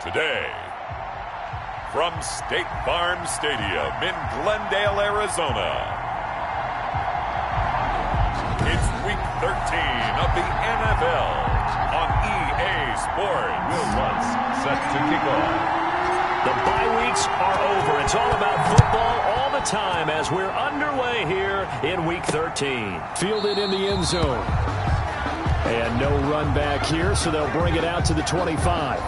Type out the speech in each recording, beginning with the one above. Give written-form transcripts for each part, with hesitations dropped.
Today, from State Farm Stadium in Glendale, Arizona, it's Week 13 of the NFL on EA Sports. Will Lutz set to kick off. The bye weeks are over. It's all about football all the time as we're underway here in Week 13. Fielded in the end zone. And no run back here, so they'll bring it out to the 25.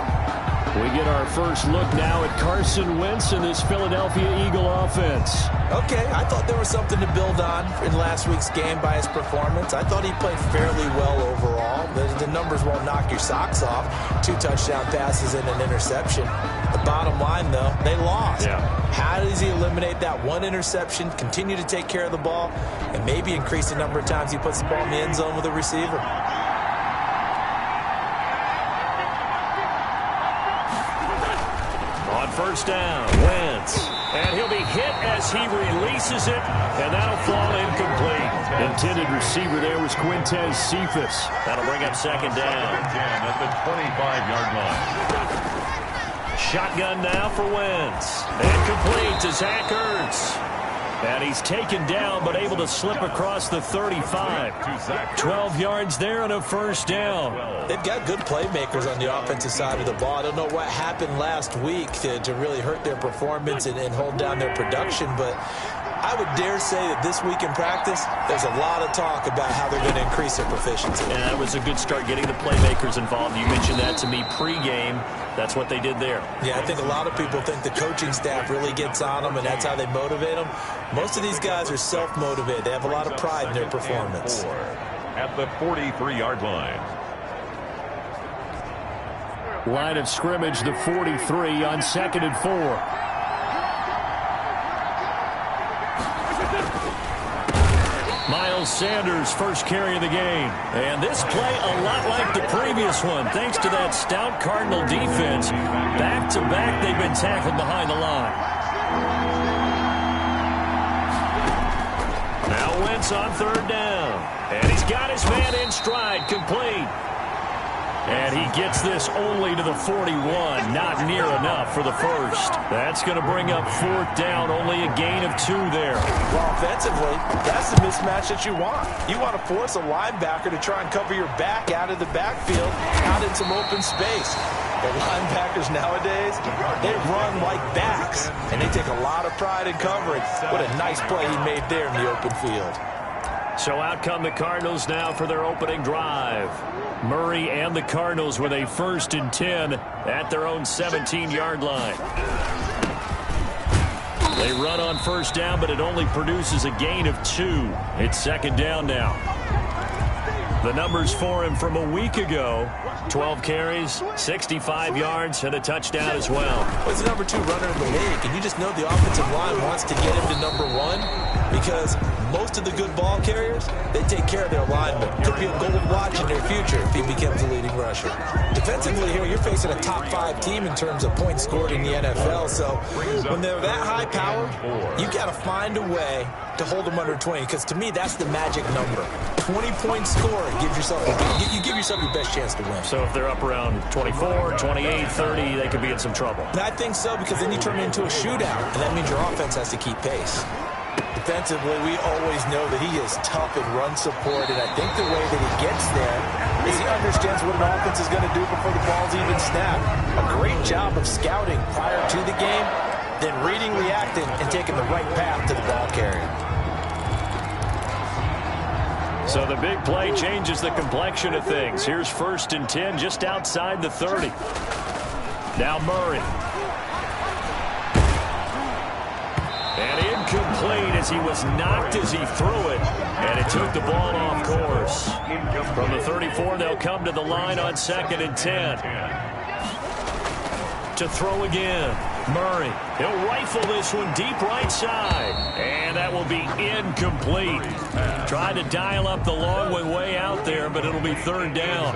We get our first look now at Carson Wentz and this Philadelphia Eagle offense. Okay, I thought there was something to build on in last week's game by his performance. I thought he played fairly well overall. The numbers won't knock your socks off. 2 touchdown passes and an interception. The bottom line, though, they lost. Yeah. How does he eliminate that one interception, continue to take care of the ball, and maybe increase the number of times he puts the ball in the end zone with a receiver? First down, Wentz. And he'll be hit as he releases it, and that'll fall incomplete. Intended receiver there was Quintez Cephas. That'll bring up second down. 10 at the 25-yard line. Shotgun now for Wentz. And complete to Zach Ertz. And he's taken down, but able to slip across the 35. 12 yards there and a first down. They've got good playmakers on the offensive side of the ball. I don't know what happened last week to really hurt their performance and hold down their production, but I would dare say that this week in practice, there's a lot of talk about how they're going to increase their proficiency. And that was a good start getting the playmakers involved. You mentioned that to me pregame. That's what they did there. Yeah, I think a lot of people think the coaching staff really gets on them, and that's how they motivate them. Most of these guys are self-motivated. They have a lot of pride in their performance. At the 43-yard line. Line of scrimmage, the 43 on 2nd and 4. Miles Sanders, first carry of the game. And this play a lot like the previous one, thanks to that stout Cardinal defense. Back-to-back, they've been tackled behind the line. Now Wentz on third down. And he's got his man in stride, complete. And he gets this only to the 41, not near enough for the first. That's going to bring up fourth down, only a gain of 2 there. Well, offensively, that's the mismatch that you want. You want to force a linebacker to try and cover your back out of the backfield, out in some open space. The linebackers nowadays, they run like backs, and they take a lot of pride in covering. What a nice play he made there in the open field. So out come the Cardinals now for their opening drive. Murray and the Cardinals with a 1st and 10 at their own 17-yard line. They run on first down, but it only produces a gain of 2. It's second down now. The numbers for him from a week ago: 12 carries, 65 yards, and a touchdown as well. He's the number 2 runner in the league, and you just know the offensive line wants to get him to number 1 because most of the good ball carriers, they take care of their linemen. Could be a gold watch in their future if he becomes a leading rusher. Defensively here, you're facing a top 5 team in terms of points scored in the NFL, so when they're that high powered, you got to find a way to hold them under 20, because to me, that's the magic number. 20-point score gives yourself you give yourself your best chance to win. So if they're up around 24, 28, 30, they could be in some trouble. And I think so, because then you turn it into a shootout, and that means your offense has to keep pace. Defensively, we always know that he is tough in run support, and I think the way that he gets there is he understands what an offense is going to do before the ball's even snapped. A great job of scouting prior to the game, then reading, reacting, and taking the right path to the ball carrier. So the big play changes the complexion of things. Here's 1st and 10 just outside the 30. Now Murray. And incomplete as he was knocked as he threw it. And it took the ball off course. From the 34, they'll come to the line on 2nd and 10. To throw again. Murray. He'll rifle this one deep right side. And that will be incomplete. Tried to dial up the long one way out there, but it'll be 3rd down.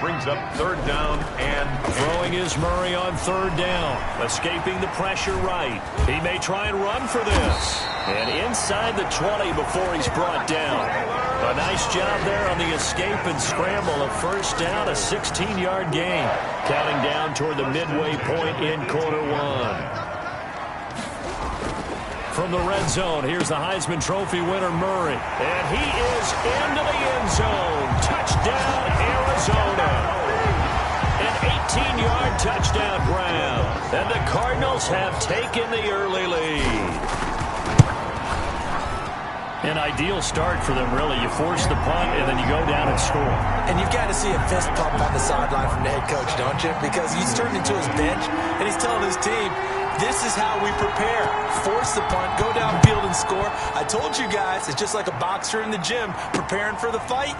Brings up 3rd down and throwing is Murray on 3rd down. Escaping the pressure right. He may try and run for this. And inside the 20 before he's brought down. A nice job there on the escape and scramble. A first down, a 16-yard gain. Counting down toward the midway point in quarter one. From the red zone, here's the Heisman Trophy winner, Murray. And he is into the end zone. Touchdown, Arizona. An 18-yard touchdown ground. And the Cardinals have taken the early lead. An ideal start for them, really. You force the punt, and then you go down and score. And you've got to see a fist pump on the sideline from the head coach, don't you? Because he's turned into his bench, and he's telling his team, this is how we prepare. Force the punt, go downfield and score. I told you guys, it's just like a boxer in the gym preparing for the fight.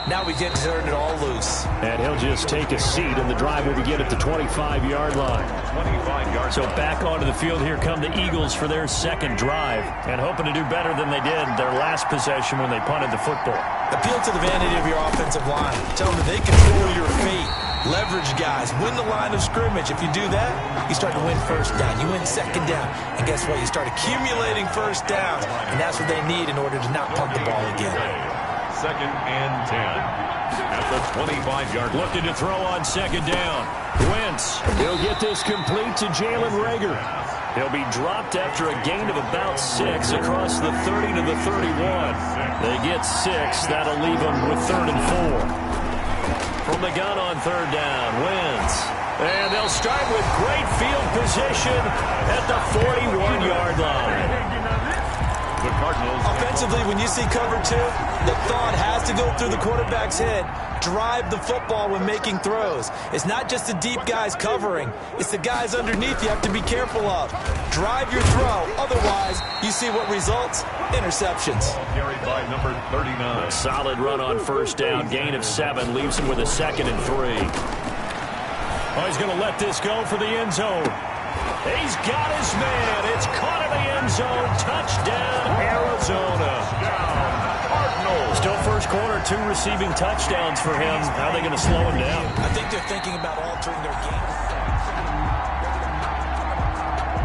Now we get to turn it all loose. And he'll just take a seat, and the drive will begin at the 25-yard line. 25-yard. So back onto the field, here come the Eagles for their second drive, and hoping to do better than they did their last possession when they punted the football. Appeal to the vanity of your offensive line. Tell them that they control your fate. Leverage guys. Win the line of scrimmage. If you do that, you start to win first down. You win second down. And guess what? You start accumulating first downs. And that's what they need in order to not punt the ball again. Second and 10. At the 25-yard line. Looking to throw on second down. Wentz. He'll get this complete to Jalen Reagor. He'll be dropped after a gain of about 6 across the 30 to the 31. They get 6. That'll leave them with 3rd and 4. From the gun on third down, Wentz. And they'll start with great field position at the 41-yard line. The Cardinals. Offensively, when you see cover 2, the thought has to go through the quarterback's head. Drive the football when making throws. It's not just the deep guys covering. It's the guys underneath you have to be careful of. Drive your throw. Otherwise, you see what results? Interceptions. Carried by number 39. A solid run on first down. Gain of 7 leaves him with a 2nd and 3. Oh, he's going to let this go for the end zone. He's got his man. It's caught in the end zone. Touchdown, Arizona. Still first quarter, 2 receiving touchdowns for him. How are they going to slow him down? I think they're thinking about altering their game.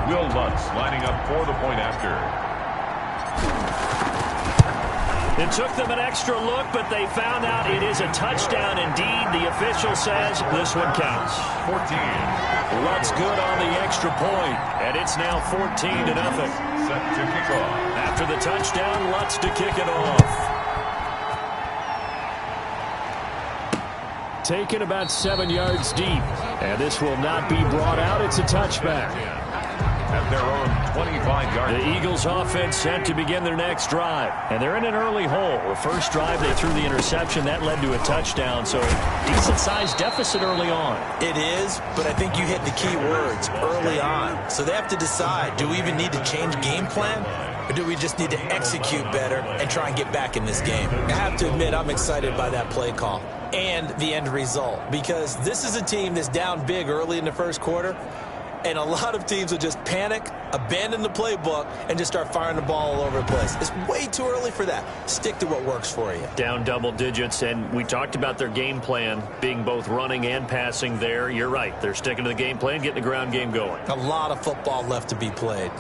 Will Lutz lining up for the point after. It took them an extra look, but they found out it is a touchdown indeed. The official says this one counts. 14. Lutz good on the extra point, and it's now 14-0. Set to kick off. After the touchdown, Lutz to kick it off. Taken about 7 yards deep, and this will not be brought out. It's a touchback. At their own 25-yard. The Eagles offense set to begin their next drive, and they're in an early hole. The first drive, they threw the interception. That led to a touchdown, so decent-sized deficit early on. It is, but I think you hit the key words, early on. So they have to decide, do we even need to change game plan? Or do we just need to execute better and try and get back in this game? I have to admit, I'm excited by that play call and the end result, because this is a team that's down big early in the first quarter, and a lot of teams will just panic, abandon the playbook, and just start firing the ball all over the place. It's way too early for that. Stick to what works for you. Down double digits, and we talked about their game plan being both running and passing there. You're right. They're sticking to the game plan, getting the ground game going. A lot of football left to be played.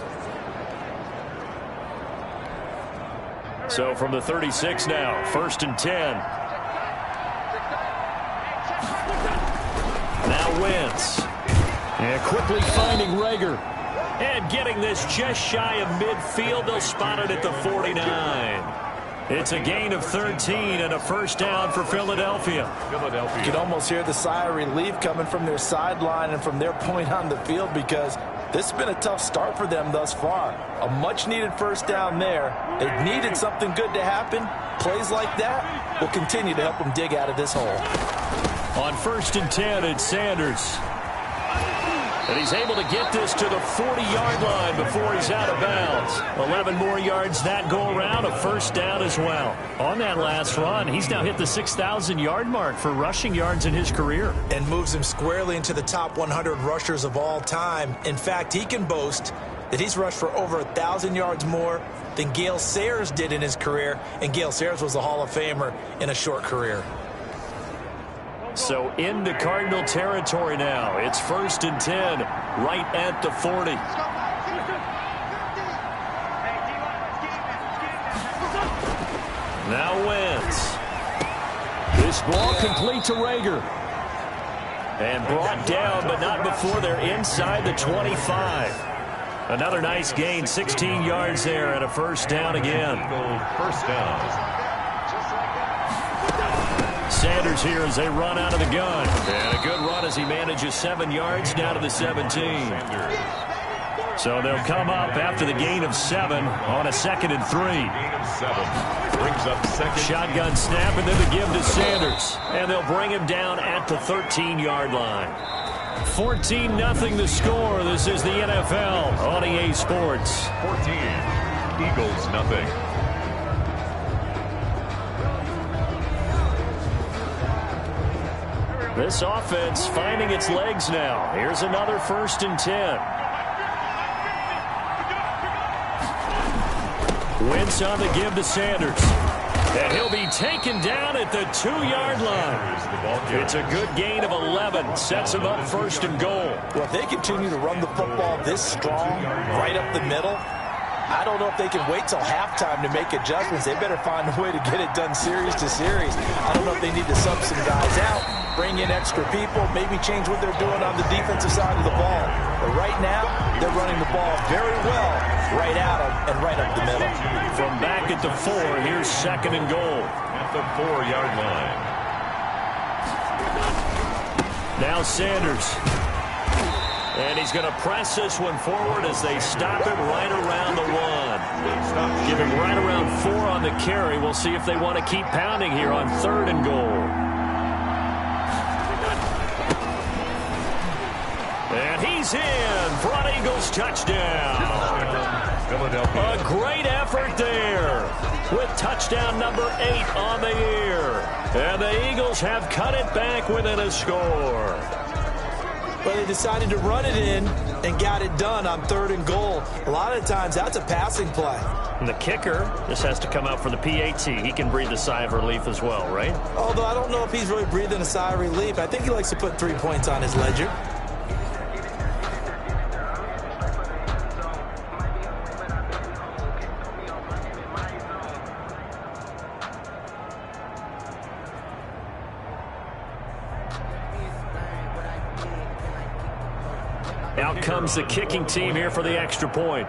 So from the 36 now, 1st and 10. Now Wentz. And quickly finding Reagor. And getting this just shy of midfield. They'll spot it at the 49. It's a gain of 13 and a first down for Philadelphia. You can almost hear the sigh of relief coming from their sideline and from their point on the field, because this has been a tough start for them thus far. A much-needed first down there. They needed something good to happen. Plays like that will continue to help them dig out of this hole. On 1st and 10, it's Sanders. And he's able to get this to the 40-yard line before he's out of bounds. 11 more yards that go around, a first down as well. On that last run, he's now hit the 6,000-yard mark for rushing yards in his career. And moves him squarely into the top 100 rushers of all time. In fact, he can boast that he's rushed for over 1,000 yards more than Gale Sayers did in his career. And Gale Sayers was a Hall of Famer in a short career. So into Cardinal territory now. It's 1st and 10, right at the 40. Now Wentz. This ball complete to Reagor. And brought down, but not before they're inside the 25. Another nice gain, 16 yards there, and a first down again. First down. Sanders here as they run out of the gun. And a good run as he manages 7 yards down to the 17. So they'll come up after the gain of 7 on a 2nd and 3. Gain of 7. Brings up second. Shotgun snap and then the give to Sanders. And they'll bring him down at the 13-yard line. 14-0 the score. This is the NFL on EA Sports. 14. Eagles nothing. This offense finding its legs now. Here's another 1st and 10. Wentz on the give to Sanders. And he'll be taken down at the 2-yard line. It's a good gain of 11. Sets him up 1st and goal. Well, if they continue to run the football this strong, right up the middle, I don't know if they can wait till halftime to make adjustments. They better find a way to get it done series to series. I don't know if they need to sub some guys out, bring in extra people, maybe change what they're doing on the defensive side of the ball. But right now, they're running the ball very well right at them and right up the middle. From back at the 4, here's 2nd and goal. At the 4-yard line. Now Sanders. And he's going to press this one forward as they stop it right around the 1. Give him right around 4 on the carry. We'll see if they want to keep pounding here on 3rd and goal. And he's in for an Eagles touchdown. A great effort there with touchdown number 8 on the year. And the Eagles have cut it back within a score. But they decided to run it in and got it done on 3rd and goal. A lot of times that's a passing play. And the kicker, this has to come out for the PAT. He can breathe a sigh of relief as well, right? Although I don't know if he's really breathing a sigh of relief. I think he likes to put 3 points on his ledger. Out comes the kicking team here for the extra point.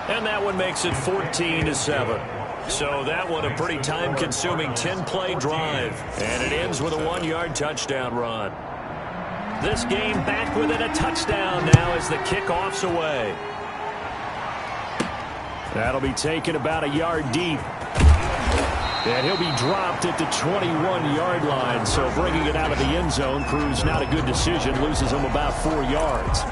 And that one makes it 14-7. So that one a pretty time-consuming 10-play drive. And it ends with a 1-yard touchdown run. This game back within a touchdown now as the kickoff's away. That'll be taken about a yard deep. And he'll be dropped at the 21-yard line. So bringing it out of the end zone proves not a good decision. Loses him about 4 yards.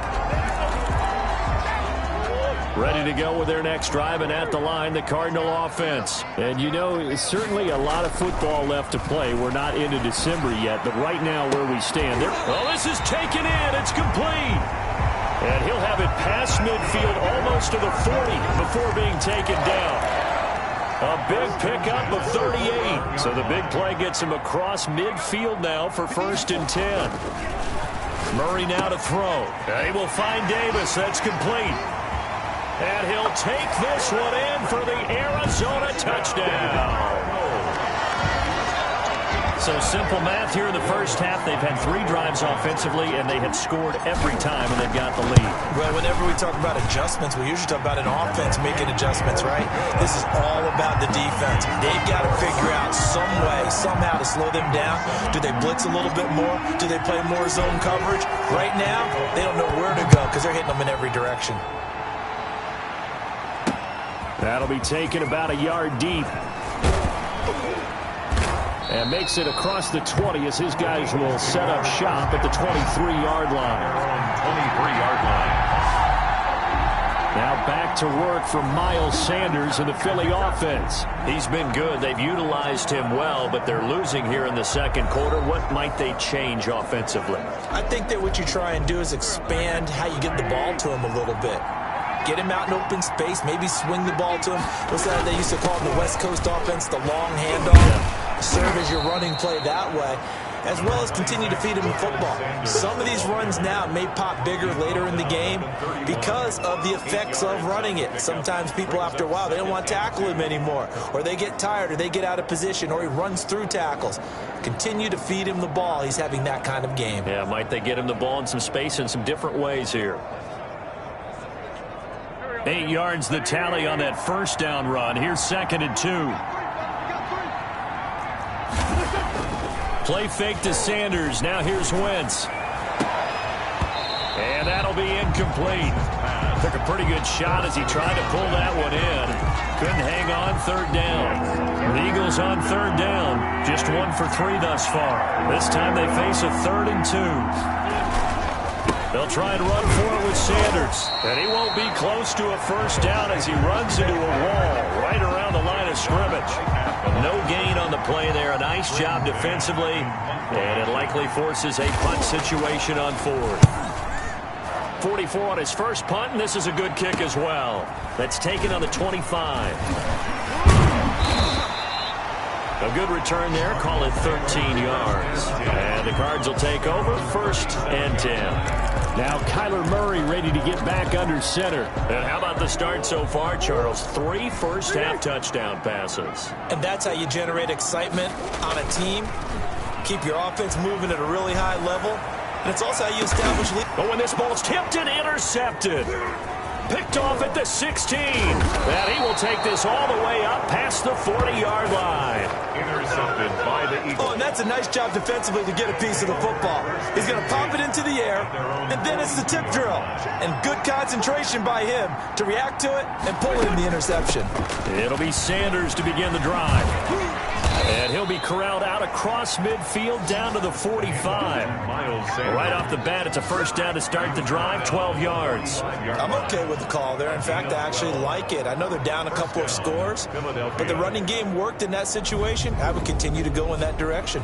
Ready to go with their next drive, and at the line, the Cardinal offense. And you know, certainly a lot of football left to play. We're not into December yet, but right now where we stand, this is taken in. It's complete. And he'll have it past midfield almost to the 40 before being taken down. A big pickup of 38. So the big play gets him across midfield now for 1st and 10. Murray now to throw. He will find Davis. That's complete. And he'll take this one in for the Arizona touchdown. So simple math here in the first half. They've had 3 drives offensively, and they have scored every time, and they've got the lead. Well, whenever we talk about adjustments, we usually talk about an offense making adjustments, right? This is all about the defense. They've got to figure out some way, somehow to slow them down. Do they blitz a little bit more? Do they play more zone coverage? Right now, they don't know where to go because they're hitting them in every direction. That'll be taken about a yard deep. And makes it across the 20 as his guys will set up shop at the 23-yard line. 23-yard line. Now back to work for Miles Sanders and the Philly offense. He's been good. They've utilized him well, but they're losing here in the second quarter. What might they change offensively? I think that what you try and do is expand how you get the ball to him a little bit. Get him out in open space, maybe swing the ball to him. What's that they used to call in the West Coast offense, the long handoff? Serve as your running play that way. as well as continue to feed him the football. Some of these runs now may pop bigger later in the game because of the effects of running it. Sometimes people, after a while, they don't want to tackle him anymore, or they get tired, or they get out of position, or he runs through tackles. Continue to feed him the ball. He's having that kind of game. Yeah, might they get him the ball in some space in some different ways here. 8 yards the tally on that first down run. Here's 2nd and 2. Play fake to Sanders. Now here's Wentz. And that'll be incomplete. Took a pretty good shot as he tried to pull that one in. Couldn't hang on 3rd down. The Eagles on 3rd down. Just 1 for 3 thus far. This time they face a 3rd and 2. They'll try and run for it with Sanders. And he won't be close to a first down as he runs into a wall right around the line of scrimmage. No gain on the play there. A nice job defensively. And it likely forces a punt situation on 4th. 44 on his first punt, and this is a good kick as well. That's taken on the 25. A good return there. Call it 13 yards. And the Cards will take over 1st and 10. Now Kyler Murray ready to get back under center. And how about the start so far, Charles? 3 first-half touchdown passes. And that's how you generate excitement on a team. Keep your offense moving at a really high level. And it's also how you establish lead. But when this ball's tipped and intercepted. Picked off at the 16. And he will take this all the way up past the 40-yard line. Intercepted by the Eagles. Oh, and that's a nice job defensively to get a piece of the football. He's going to pop it into the air, and then it's the tip drill. And good concentration by him to react to it and pull in the interception. It'll be Sanders to begin the drive. And he'll be corralled out across midfield down to the 45. Right off the bat, it's a first down to start the drive, 12 yards. I'm okay with the call there. In fact, I actually like it. I know they're down a couple of scores, but the running game worked in that situation. I would continue to go in that direction.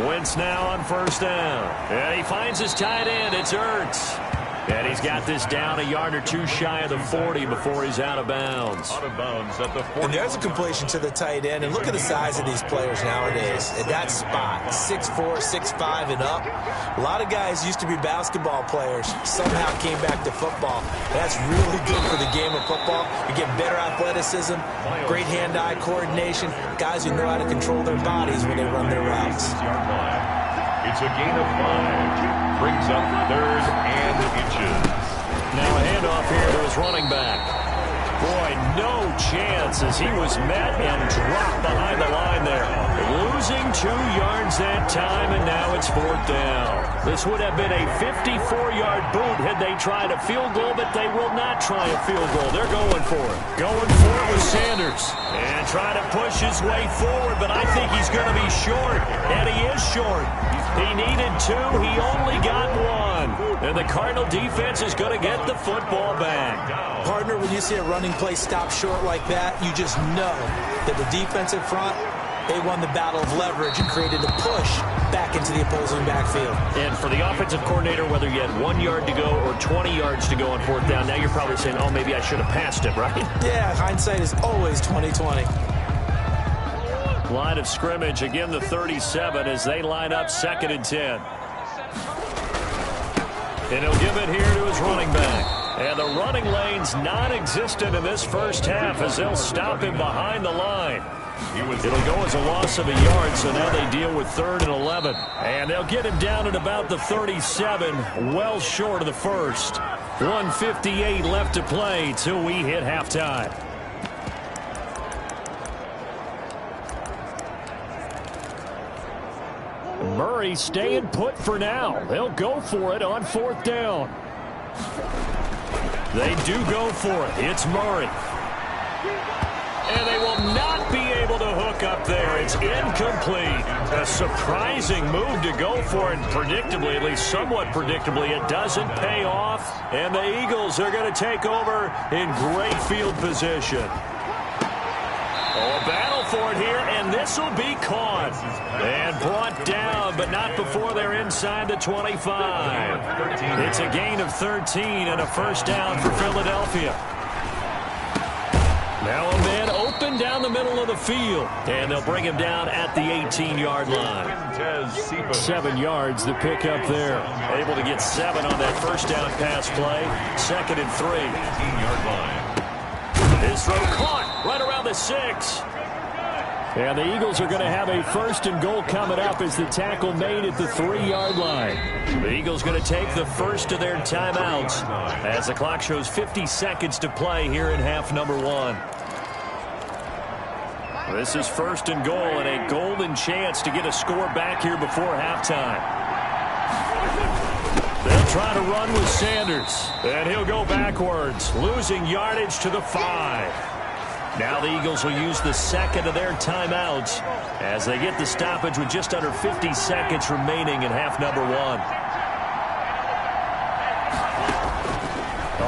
Wentz now on first down. And he finds his tight end. It's Ertz. And he's got this down a yard or 2 shy of the 40 before he's out of bounds. Out of bounds at the 40. And there's a completion to the tight end. And look at the size of these players nowadays. At that spot, 6'4", 6'5", and up. A lot of guys used to be basketball players. Somehow came back to football. That's really good for the game of football. You get better athleticism, great hand-eye coordination. Guys who know how to control their bodies when they run their routes. It's a gain of 5. Brings up 3rd and inches. Now a handoff here to his running back. Boy, no chance as he was met and dropped behind the line there. Losing 2 yards that time, and now it's 4th down. This would have been a 54-yard boot had they tried a field goal, but they will not try a field goal. They're going for it. Going for it with Sanders. And trying to push his way forward, but I think he's going to be short. And he is short. He needed 2. He only got 1. And the Cardinal defense is going to get the football back. Partner, when you see a running play stop short like that, you just know that the defensive front, they won the battle of leverage and created a push back into the opposing backfield. And for the offensive coordinator, whether you had 1 yard to go or 20 yards to go on 4th down, now you're probably saying, oh, maybe I should have passed it, right? Yeah, hindsight is always 20/20. Line of scrimmage, again the 37 as they line up 2nd and 10. And he'll give it here to his running back. And the running lane's non-existent in this first half as they'll stop him behind the line. It'll go as a loss of a yard, so now they deal with 3rd and 11. And they'll get him down at about the 37, well short of the first. 1:58 left to play till we hit halftime. Murray staying put for now. They'll go for it on 4th down. They do go for it. It's Murray. And they will not be able to hook up there. It's incomplete. A surprising move to go for it. Predictably, at least somewhat predictably, it doesn't pay off. And the Eagles are going to take over in great field position. Oh, a battle for it here, and this will be caught. And brought down, but not before they're inside the 25. It's a gain of 13 and a first down for Philadelphia. Now a man open down the middle of the field. And they'll bring him down at the 18-yard line. 7 yards the pick up there. Able to get 7 on that first down pass play. 2nd and 3. 18-yard line. His throw caught right around the 6. And the Eagles are going to have a 1st and goal coming up as the tackle made at the 3-yard line. The Eagles going to take the first of their timeouts as the clock shows 50 seconds to play here in half number 1. This is 1st and goal and a golden chance to get a score back here before halftime. They'll try to run with Sanders, and he'll go backwards, losing yardage to the 5. Now the Eagles will use the 2nd of their timeouts as they get the stoppage with just under 50 seconds remaining in half number 1.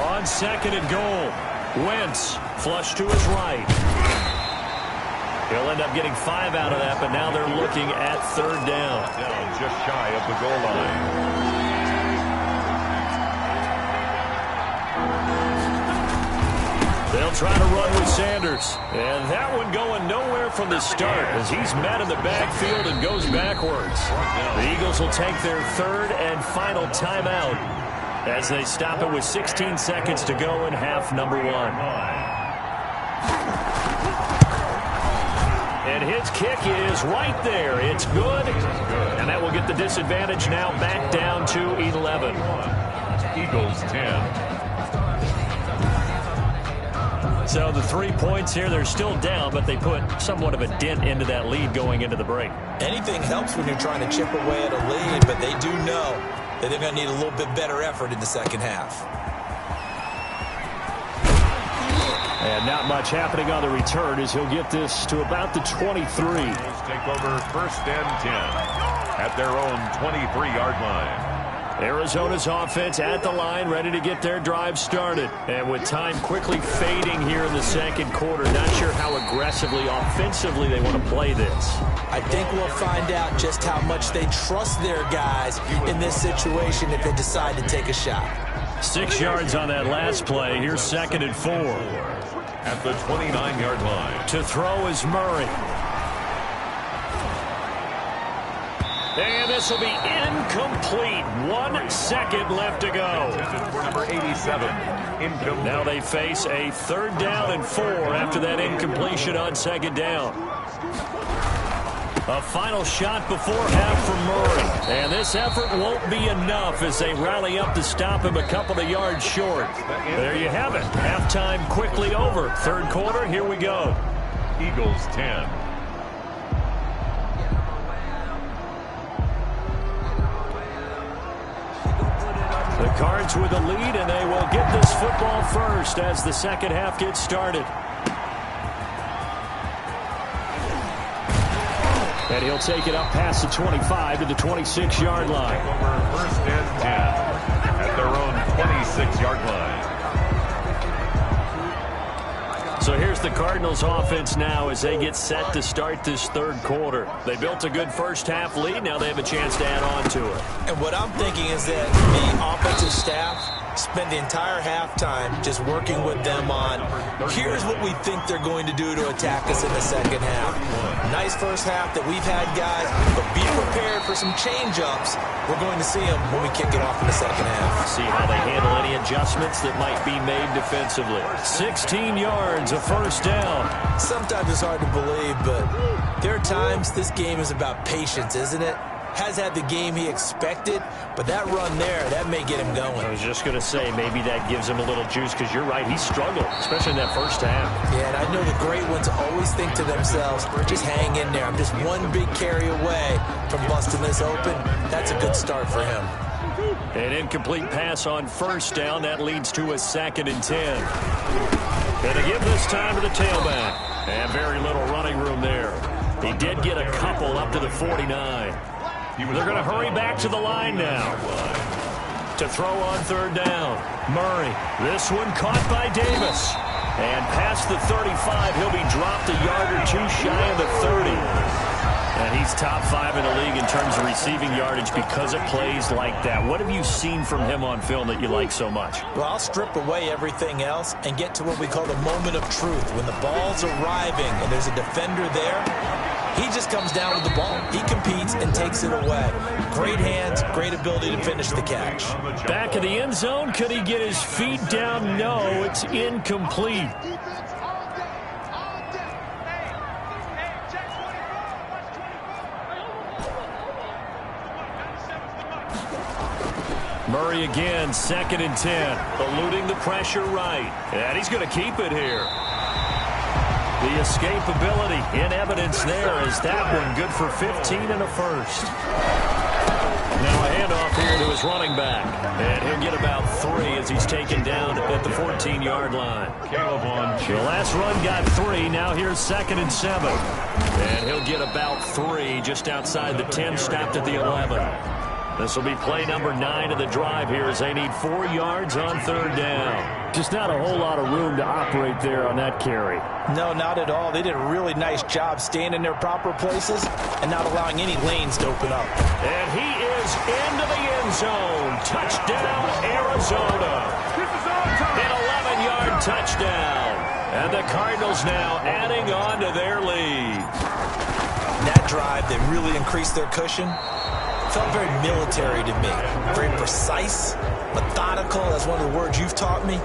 On 2nd and goal, Wentz flush to his right. He'll end up getting 5 out of that, but now they're looking at 3rd down. Just shy of the goal line. They'll try to run with Sanders. And that one going nowhere from the start as he's met in the backfield and goes backwards. The Eagles will take their 3rd and final timeout as they stop it with 16 seconds to go in half number 1. And his kick is right there. It's good. And that will get the disadvantage now back down to 11. Eagles 10. So the 3 points here, they're still down, but they put somewhat of a dent into that lead going into the break. Anything helps when you're trying to chip away at a lead, but they do know that they're going to need a little bit better effort in the second half. And not much happening on the return as he'll get this to about the 23. Eagles take over 1st and 10 at their own 23-yard line. Arizona's offense at the line, ready to get their drive started. And with time quickly fading here in the 2nd quarter, not sure how aggressively, offensively they want to play this. I think we'll find out just how much they trust their guys in this situation if they decide to take a shot. 6 yards on that last play. Here's 2nd and 4. At the 29-yard line. To throw is Murray. And this will be incomplete. 1 second left to go. For number 87. Incomplete. Now they face a 3rd down and 4 after that incompletion on 2nd down. A final shot before half from Murray. And this effort won't be enough as they rally up to stop him a couple of yards short. There you have it. Halftime quickly over. 3rd quarter, here we go. Eagles 10. The Cards with the lead, and they will get this football first as the second half gets started. And he'll take it up past the 25 to the 26-yard line. Over 1st and 10 at their own 26-yard line. So here's the Cardinals offense now as they get set to start this 3rd quarter. They built a good first half lead. Now they have a chance to add on to it. And what I'm thinking is that the offensive staff spend the entire halftime just working with them on here's what we think they're going to do to attack us in the second half. Nice first half that we've had, guys, but be prepared for some change-ups. We're going to see them when we kick it off in the second half. See how they handle any adjustments that might be made defensively. 16 yards, a first down. Sometimes it's hard to believe, but there are times this game is about patience, isn't it? Has had the game he expected, but that run there, that may get him going. I was just going to say, maybe that gives him a little juice, because you're right, he struggled, especially in that first half. Yeah, and I know the great ones always think to themselves, just hang in there. I'm just one big carry away from busting this open. That's a good start for him. An incomplete pass on first down. That leads to a 2nd and 10. And to give this time to the tailback. And very little running room there. He did get a couple up to the 49. They're going to hurry back to the line now. To throw on third down. Murray. This one caught by Davis. And past the 35, he'll be dropped a yard or two shy of the 30. And he's top 5 in the league in terms of receiving yardage because of plays like that. What have you seen from him on film that you like so much? Well, I'll strip away everything else and get to what we call the moment of truth. When the ball's arriving and there's a defender there, he just comes down with the ball. He competes and takes it away. Great hands, great ability to finish the catch. Back of the end zone, could he get his feet down? No, it's incomplete. Murray again, 2nd and 10. Eluding the pressure right. And he's going to keep it here. The escapability in evidence there is that one good for 15 and a first. Now a handoff here to his running back. And he'll get about 3 as he's taken down at the 14-yard line. The last run got 3. Now here's 2nd and 7. And he'll get about 3 just outside the 10, stopped at the 11. This will be play number 9 of the drive here as they need 4 yards on third down. Just not a whole lot of room to operate there on that carry. No, not at all. They did a really nice job staying in their proper places and not allowing any lanes to open up. And he is into the end zone. Touchdown, Arizona. An 11-yard touchdown. And the Cardinals now adding on to their lead. That drive, they really increased their cushion. Felt very military to me. Very precise, methodical. That's one of the words you've taught me.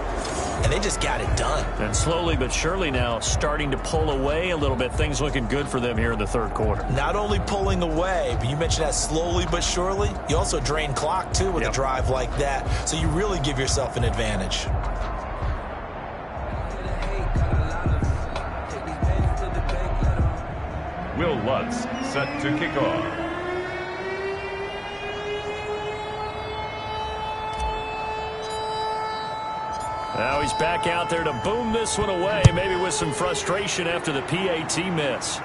And they just got it done. And slowly but surely now starting to pull away a little bit. Things looking good for them here in the third quarter. Not only pulling away, but you mentioned that slowly but surely. You also drain clock, too, with a drive like that. So you really give yourself an advantage. Will Lutz set to kick off. Now he's back out there to boom this one away, maybe with some frustration after the PAT miss.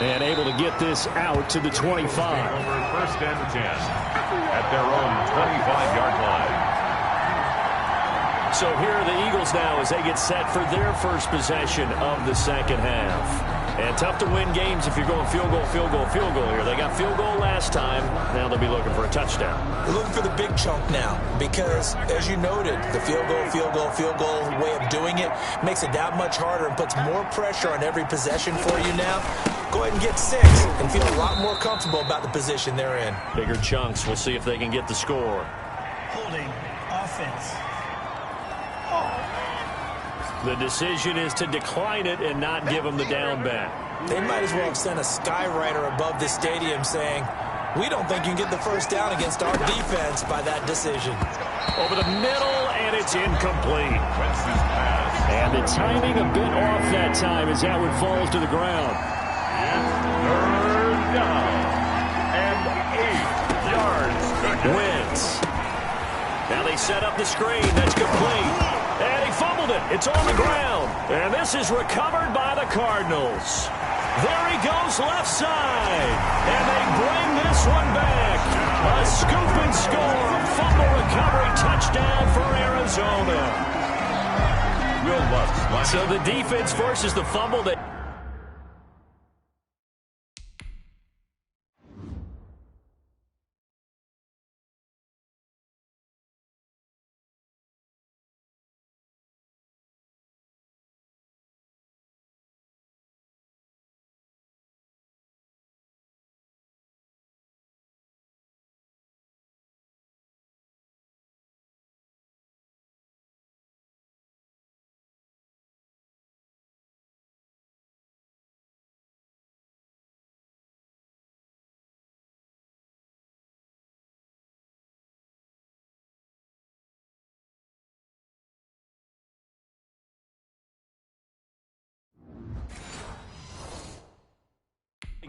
And able to get this out to the 25. First and 10 at their own 25-yard line. So here are the Eagles now as they get set for their first possession of the second half. And tough to win games if you're going field goal, field goal, field goal here. They got field goal last time. Now they'll be looking for a touchdown. They're looking for the big chunk now because, as you noted, the field goal way of doing it makes it that much harder and puts more pressure on every possession for you now. Go ahead and get 6 and feel a lot more comfortable about the position they're in. Bigger chunks. We'll see if they can get the score. Holding offense. The decision is to decline it and not give them the down back. They might as well have sent a skywriter above the stadium saying, we don't think you can get the first down against our defense by that decision. Over the middle, and it's incomplete. And the timing a bit off that time as that one falls to the ground. Third down and 8 yards. Wins. Now they set up the screen. That's complete. And he fumbled it. It's on the ground. And this is recovered by the Cardinals. There he goes left side. And they bring this one back. A scoop and score. Fumble recovery touchdown for Arizona. Will Lutz. So the defense forces the fumble that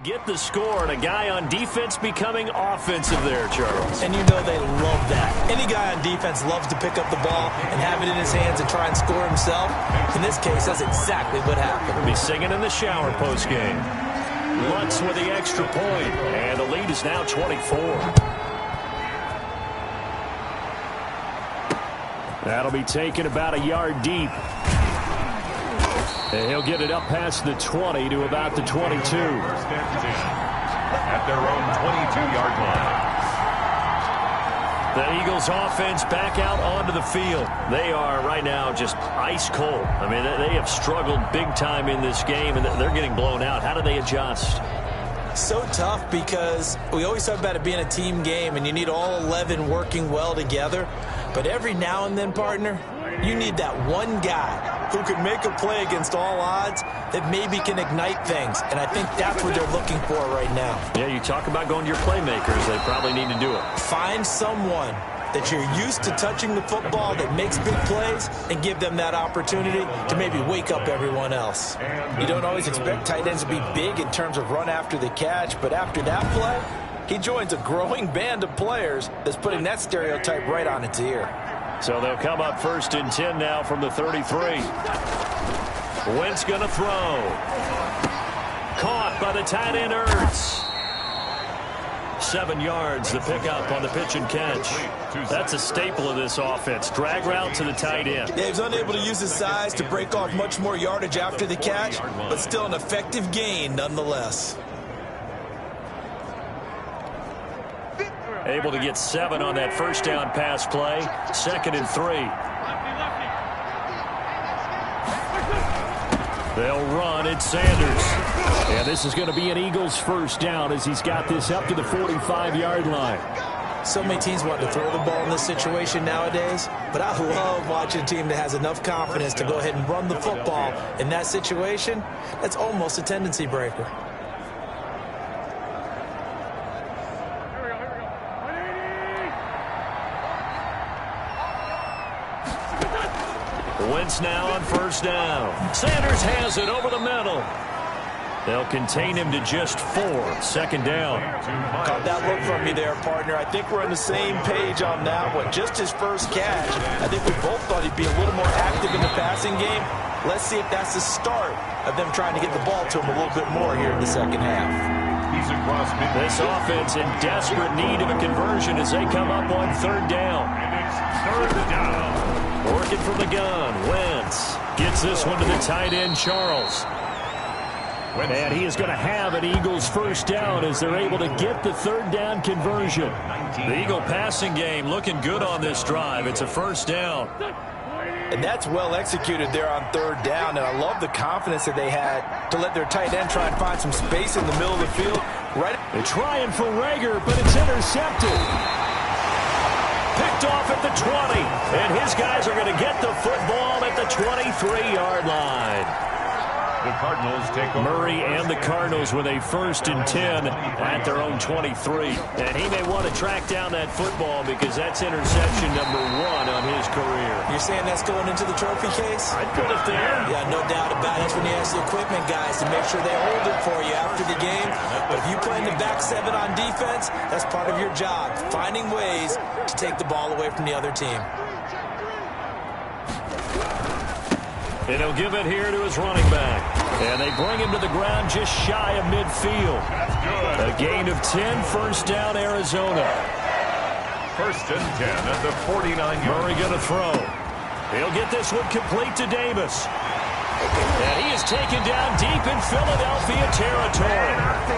get the score, and a guy on defense becoming offensive there, Charles. And you know they love that. Any guy on defense loves to pick up the ball and have it in his hands and try and score himself. In this case, that's exactly what happened. We'll be singing in the shower postgame. Lutz with the extra point, and the lead is now 24. That'll be taken about a yard deep. And he'll get it up past the 20 to about the 22. At their own 22-yard line. The Eagles offense back out onto the field. They are right now just ice cold. I mean, they have struggled big time in this game, and they're getting blown out. How do they adjust? So tough because we always talk about it being a team game, and you need all 11 working well together. But every now and then, partner, you need that one guy who could make a play against all odds that maybe can ignite things. And I think that's what they're looking for right now. Yeah, you talk about going to your playmakers. They probably need to do it. Find someone that you're used to touching the football that makes big plays and give them that opportunity to maybe wake up everyone else. You don't always expect tight ends to be big in terms of run after the catch, but after that play, he joins a growing band of players that's putting that stereotype right on its ear. So they'll come up 1st and 10 now from the 33. Wentz going to throw. Caught by the tight end, Ertz. 7 yards, the pickup on the pitch and catch. That's a staple of this offense. Drag route to the tight end. Yeah, he was unable to use his size to break off much more yardage after the catch, but still an effective gain nonetheless. Able to get 7 on that first down pass play. 2nd and 3. They'll run. It's Sanders. And this is going to be an Eagles first down as he's got this up to the 45-yard line. So many teams want to throw the ball in this situation nowadays, but I love watching a team that has enough confidence to go ahead and run the football in that situation. That's almost a tendency breaker. Wentz now on first down. Sanders has it over the middle. They'll contain him to just 4. 2nd down. Caught that look from me there, partner. I think we're on the same page on that one. Just his first catch. I think we both thought he'd be a little more active in the passing game. Let's see if that's the start of them trying to get the ball to him a little bit more here in the second half. He's across midfield. This offense in desperate need of a conversion as they come up on 3rd down. And it's 3rd down. Working from the gun. Wentz gets this one to the tight end, Charles. And he is going to have an Eagles first down as they're able to get the 3rd down conversion. The Eagle passing game looking good on this drive. It's a first down. And that's well executed there on 3rd down. And I love the confidence that they had to let their tight end try and find some space in the middle of the field. Right. They're trying for Rager, but it's intercepted. Picked off at the 20. And his guys are going to get the football at the 23-yard line. The Cardinals take over. Murray and the Cardinals with a 1st and 10 at their own 23. And he may want to track down that football because that's interception number 1 on his career. You're saying that's going into the trophy case? I'd put it there. Yeah, no doubt about it. That's when you ask the equipment guys to make sure they hold it for you after the game. But if you play in the back 7 on defense, that's part of your job, finding ways to take the ball away from the other team. And he'll give it here to his running back. And they bring him to the ground just shy of midfield. A gain of 10, first down, Arizona. 1st and 10 at the 49-yard. Murray going to throw. He'll get this one complete to Davis. And he is taken down deep in Philadelphia territory.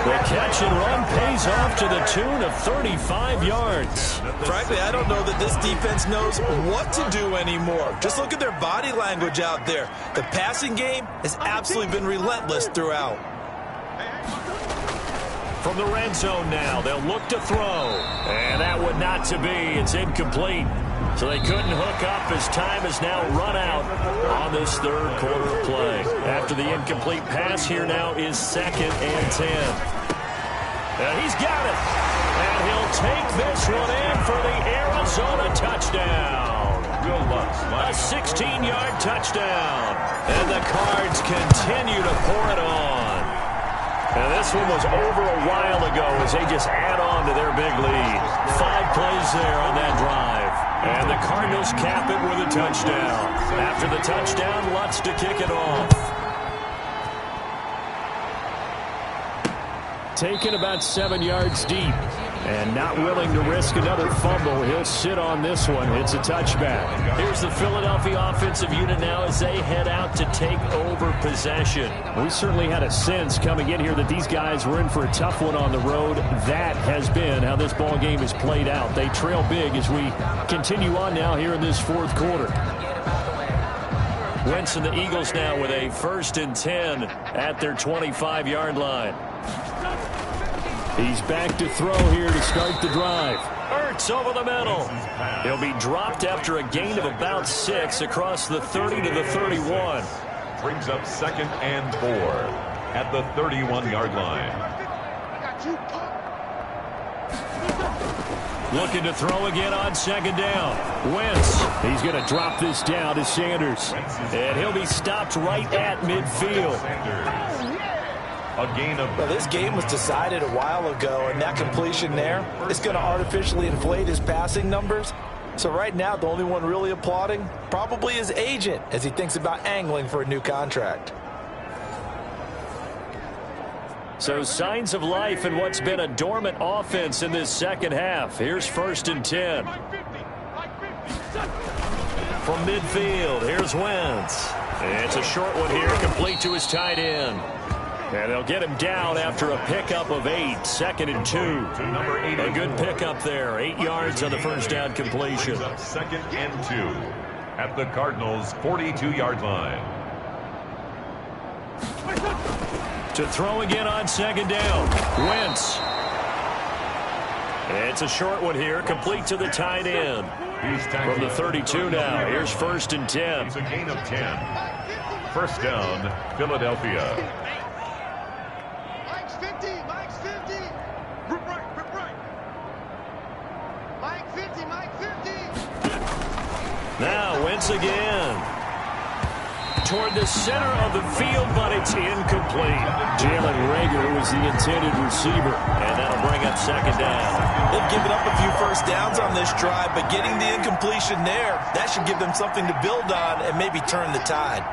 The catch and run pays off to the tune of 35 yards. Frankly, I don't know that this defense knows what to do anymore. Just look at their body language out there. The passing game has absolutely been relentless throughout. From the red zone now, they'll look to throw. And that one not to be. It's incomplete. So they couldn't hook up as time has now run out on this 3rd quarter play. After the incomplete pass, here now is 2nd and 10. And he's got it. And he'll take this one in for the Arizona touchdown. A 16-yard touchdown. And the Cards continue to pour it on. And this one was over a while ago as they just add on to their big lead. 5 plays there on that drive. And the Cardinals cap it with a touchdown. After the touchdown, Lutz to kick it off. Taken about 7 yards deep. And not willing to risk another fumble. He'll sit on this one. It's a touchback. Here's the Philadelphia offensive unit now as they head out to take over possession. We certainly had a sense coming in here that these guys were in for a tough one on the road. That has been how this ball game is played out. They trail big as we continue on now here in this fourth quarter. Wentz and the Eagles now with a 1st and 10 at their 25-yard line. He's back to throw here to start the drive. Ertz over the middle. He'll be dropped after a gain of about 6 across the 30 to the 31. Brings up 2nd and 4 at the 31-yard line. Looking to throw again on 2nd down. Wentz. He's going to drop this down to Sanders. And he'll be stopped right at midfield. A gain of... Well, this game was decided a while ago, and that completion there is going to artificially inflate his passing numbers. So right now, the only one really applauding probably his agent as he thinks about angling for a new contract. So signs of life in what's been a dormant offense in this second half. Here's 1st and 10. From midfield, here's Wentz. It's a short one here, complete to his tight end. And they'll get him down after a pickup of 8, 2nd and 2. A good pickup there, 8 yards on the first down completion. 2nd and 2 at the Cardinals' 42-yard line. To throw again on 2nd down, Wentz. It's a short one here, complete to the tight end. From the 32 now, here's 1st and 10. It's a gain of 10. 1st down, Philadelphia. Now Wentz again. Toward the center of the field, but it's incomplete. Jalen Reagor was the intended receiver. And that'll bring up 2nd down. They've given up a few first downs on this drive, but getting the incompletion there, that should give them something to build on and maybe turn the tide.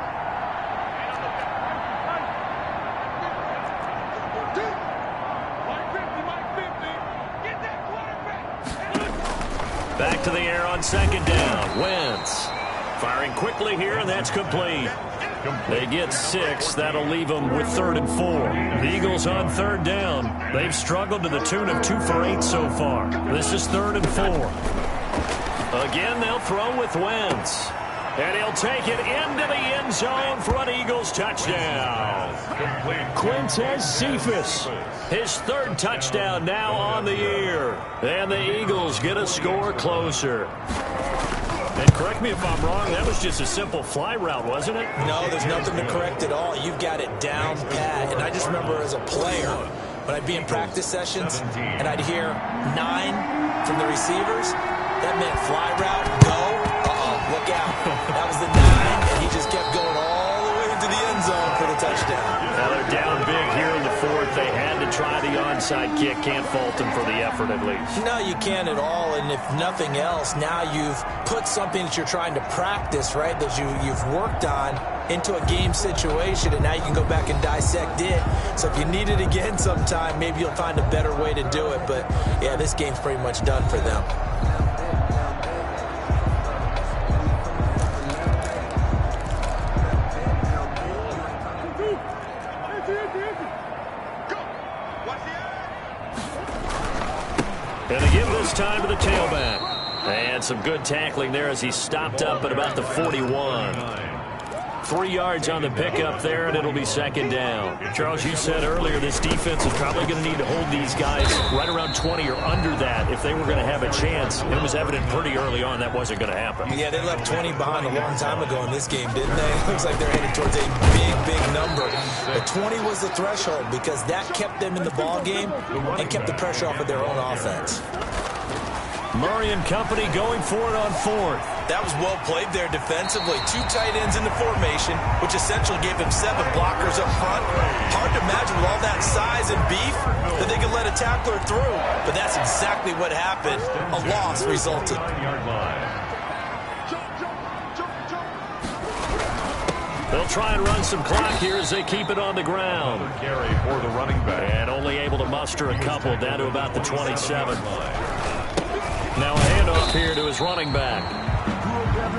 Back to the air on 2nd down. Wentz firing quickly here, and that's complete. They get 6. That'll leave them with 3rd and 4. The Eagles on 3rd down. They've struggled to the tune of 2 for 8 so far. This is 3rd and 4. Again, they'll throw with Wentz. And he'll take it into the end zone for an Eagles touchdown. Quintez Cephus. His 3rd touchdown now on the year. And the Eagles get a score closer. And correct me if I'm wrong, that was just a simple fly route, wasn't it? No, there's nothing to correct at all. You've got it down pat. And I just remember as a player, when I'd be in practice sessions and I'd hear 9 from the receivers, that meant fly route, go. Look out. That was the 9, and he just kept going all the way into the end zone for the touchdown. Now they're down big here in the 4th. They had to try the onside kick. Can't fault them for the effort, at least. No, you can't at all, and if nothing else, now you've put something that you're trying to practice, right, that you've worked on into a game situation, and now you can go back and dissect it. So if you need it again sometime, maybe you'll find a better way to do it. But, yeah, this game's pretty much done for them. And they give this time to the tailback. And some good tackling there as he stopped up at about the 41. 3 yards on the pickup there, and it'll be 2nd down. Charles, you said earlier this defense is probably going to need to hold these guys right around 20 or under that if they were going to have a chance. It was evident pretty early on that wasn't going to happen. Yeah, they left 20 behind a long time ago in this game, didn't they? It looks like they're headed towards a big, big number. But 20 was the threshold because that kept them in the ball game and kept the pressure off of their own offense. Murray and company going for it on fourth. That was well played there defensively. 2 tight ends in the formation, which essentially gave him 7 blockers up front. Hard to imagine with all that size and beef that they could let a tackler through. But that's exactly what happened. A loss resulted. They'll try and run some clock here as they keep it on the ground. Carry for the running back. And only able to muster a couple down to about the 27. Now a handoff here to his running back.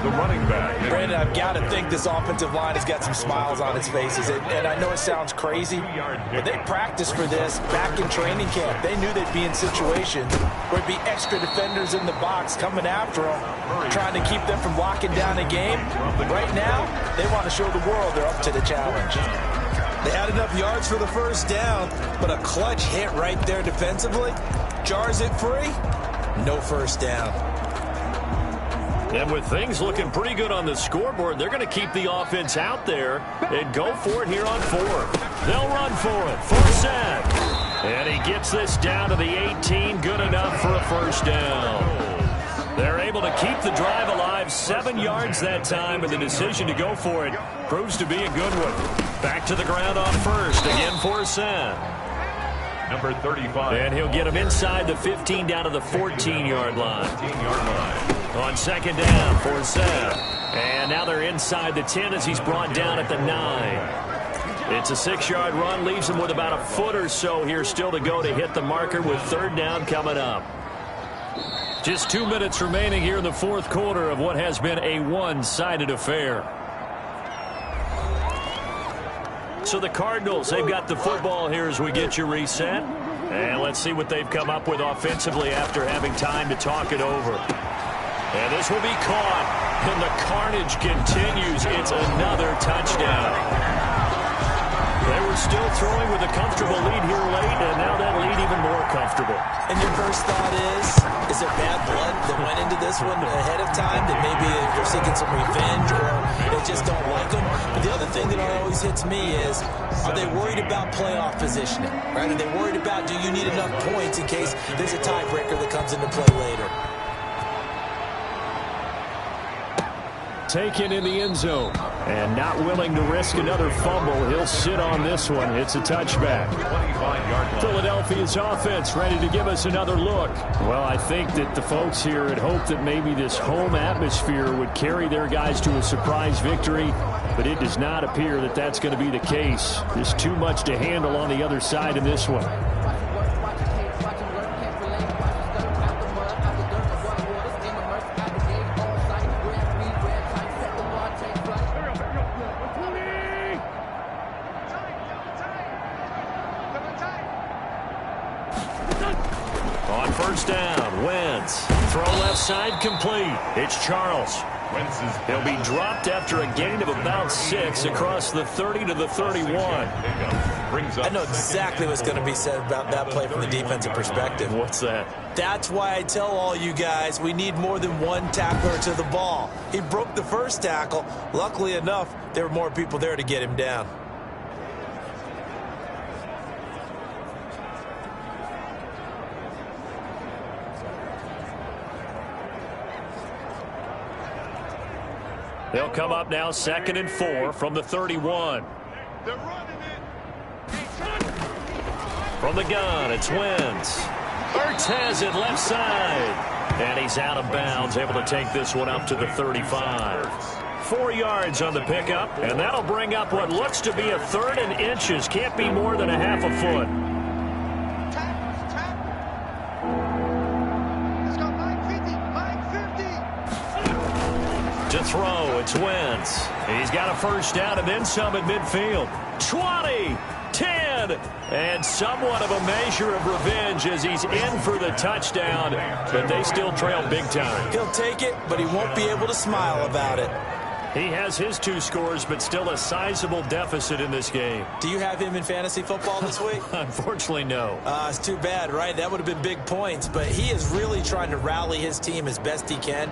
The running back. Brandon, I've got to think this offensive line has got some smiles on its faces. And I know it sounds crazy, but they practiced for this back in training camp. They knew they'd be in situations where it'd be extra defenders in the box coming after them, trying to keep them from locking down a game. Right now, they want to show the world they're up to the challenge. They had enough yards for the first down, but a clutch hit right there defensively jars it free. No first down. And with things looking pretty good on the scoreboard, they're going to keep the offense out there and go for it here on fourth. They'll run for it. Force set. And he gets this down to the 18. Good enough for a first down. They're able to keep the drive alive. 7 yards that time, and the decision to go for it proves to be a good one. Back to the ground on first. Again for a set. Number 35. And he'll get him inside the 15 down to the 14-yard line. 14-yard line. On second down for Sam. And now they're inside the 10 as he's brought down at the 9. It's a 6-yard run, leaves him with about a foot or so here still to go to hit the marker with third down coming up. Just 2 minutes remaining here in the fourth quarter of what has been a one-sided affair. So the Cardinals, they've got the football here as we get you reset. And let's see what they've come up with offensively after having time to talk it over. And this will be caught, and the carnage continues. It's another touchdown. They were still throwing with a comfortable lead here late, and now that lead even more comfortable. And your first thought is there bad blood that went into this one ahead of time, that maybe they're seeking some revenge or they just don't like them? But the other thing that always hits me is, are they worried about playoff positioning? Right? Are they worried about, do you need enough points in case there's a tiebreaker that comes into play later? Taken in the end zone. And not willing to risk another fumble. He'll sit on this one. It's a touchback. 25-yard line. Philadelphia's offense ready to give us another look. Well, I think that the folks here had hoped that maybe this home atmosphere would carry their guys to a surprise victory, but it does not appear that that's going to be the case. There's too much to handle on the other side in this one. On first down, Wentz. Throw left side complete. It's Charles. He'll be dropped after a gain of about 6 across the 30 to the 31. I know exactly what's going to be said about that play from the defensive perspective. What's that? That's why I tell all you guys we need more than one tackler to the ball. He broke the first tackle. Luckily enough, there were more people there to get him down. They'll come up now 2nd and 4 from the 31. They're running it. From the gun, it's Wentz. Ertz has it left side. And he's out of bounds, able to take this one up to the 35. 4 yards on the pickup, and that'll bring up what looks to be a 3rd and inches. Can't be more than a half a foot. To throw, it's Wentz. He's got a first down and then some at midfield. 20, 10, and somewhat of a measure of revenge as he's in for the touchdown, but they still trail big time. He'll take it, but he won't be able to smile about it. He has his 2 scores, but still a sizable deficit in this game. Do you have him in fantasy football this week? Unfortunately, no. It's too bad, right? That would have been big points, but he is really trying to rally his team as best he can.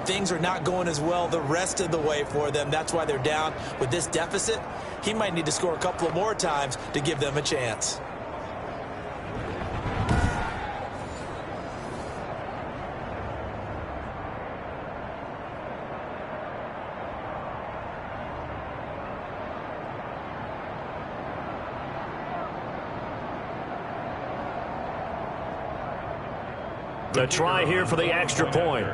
Things are not going as well the rest of the way for them. That's why they're down with this deficit. He might need to score a couple of more times to give them a chance. A try here for the extra point.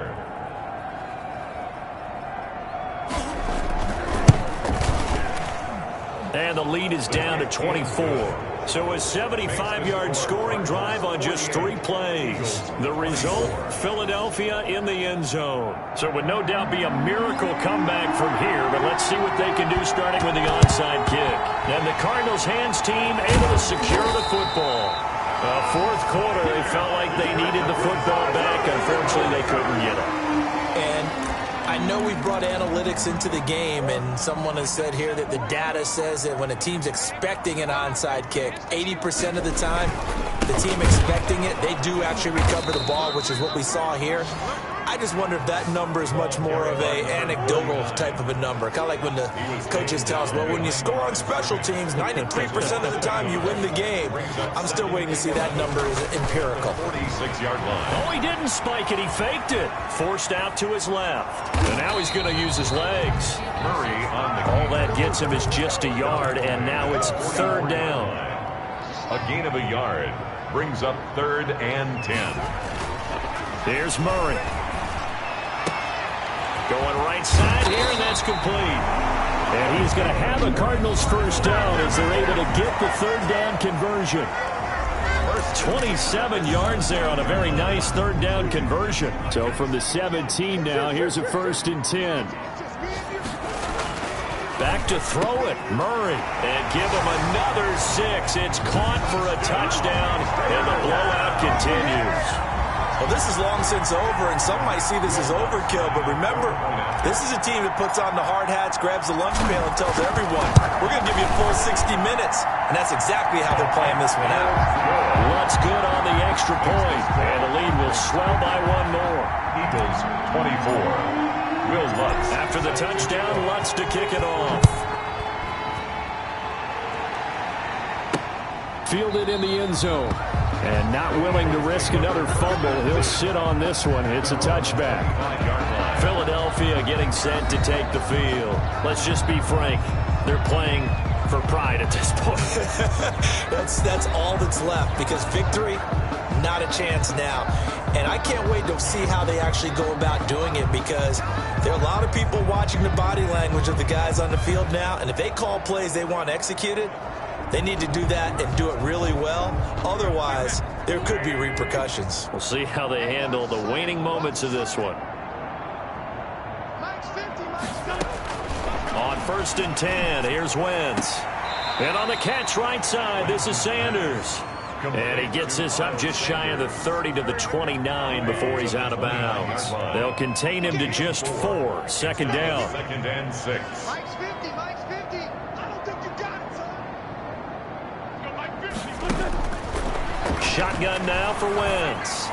And the lead is down to 24. So a 75-yard scoring drive on just 3 plays. The result, Philadelphia in the end zone. So it would no doubt be a miracle comeback from here, but let's see what they can do starting with the onside kick. And the Cardinals hands team able to secure the football. Fourth quarter, they felt like they needed the football back. Unfortunately, they couldn't get it. And I know we brought analytics into the game, and someone has said here that the data says that when a team's expecting an onside kick, 80% of the time, the team expecting it, they do actually recover the ball, which is what we saw here. I just wonder if that number is much more of a anecdotal type of a number. Kind of like when the coaches tell us, well, when you score on special teams, 93% of the time you win the game. I'm still waiting to see that number is empirical. 46-yard line. Oh, he didn't spike it. He faked it. Forced out to his left. And now he's going to use his legs. Murray on the All that gets him is just a yard, and now it's 3rd down. A gain of a yard brings up 3rd and 10. Here's Murray. Going right side here, and that's complete. And he's going to have the Cardinals first down as they're able to get the 3rd down conversion. 27 yards there on a very nice 3rd down conversion. So from the 17 now, here's a 1st and 10. Back to throw it, Murray. And give him another 6. It's caught for a touchdown, and the blowout continues. Well, this is long since over, and some might see this as overkill, but remember, this is a team that puts on the hard hats, grabs the lunch pail, and tells everyone, we're going to give you a full 60 minutes, and that's exactly how they're playing this one out. Lutz good on the extra point, and the lead will swell by 1 more. Eagles 24. Will Lutz. After the touchdown, Lutz to kick it off. Fielded in the end zone. And not willing to risk another fumble. He'll sit on this one. It's a touchback. Philadelphia getting set to take the field. Let's just be frank. They're playing for pride at this point. That's all that's left, because victory, not a chance now. And I can't wait to see how they actually go about doing it, because there are a lot of people watching the body language of the guys on the field now, and if they call plays they want executed, they need to do that and do it really well. Otherwise, there could be repercussions. We'll see how they handle the waning moments of this one. On 1st and 10, here's Wentz. And on the catch right side, this is Sanders. And he gets this up just shy of the 30 to the 29 before he's out of bounds. They'll contain him to just 4. 2nd down. 2nd and 6. Shotgun now for Wentz.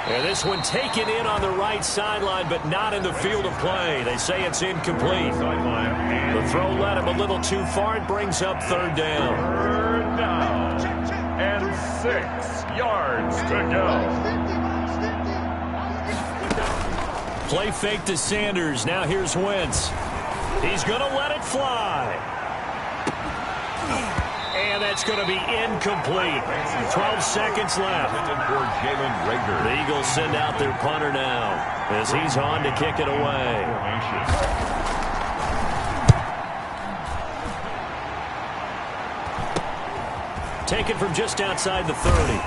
And this one taken in on the right sideline, but not in the field of play. They say it's incomplete. The throw led him a little too far. It brings up 3rd down. 3rd down. And 6 yards to go. Play fake to Sanders. Now here's Wentz. He's going to let it fly. And that's going to be incomplete. 12 seconds left. The Eagles send out their punter now as he's on to kick it away. Taken from just outside the 30.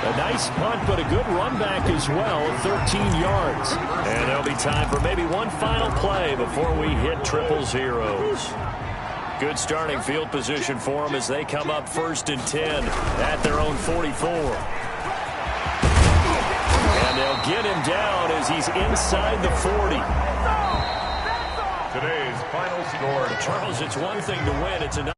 A nice punt, but a good run back as well, 13 yards. And there'll be time for maybe one final play before we hit 000. Good starting field position for them as they come up 1st and 10 at their own 44. And they'll get him down as he's inside the 40. Today's final score. Charles, it's one thing to win. It's another.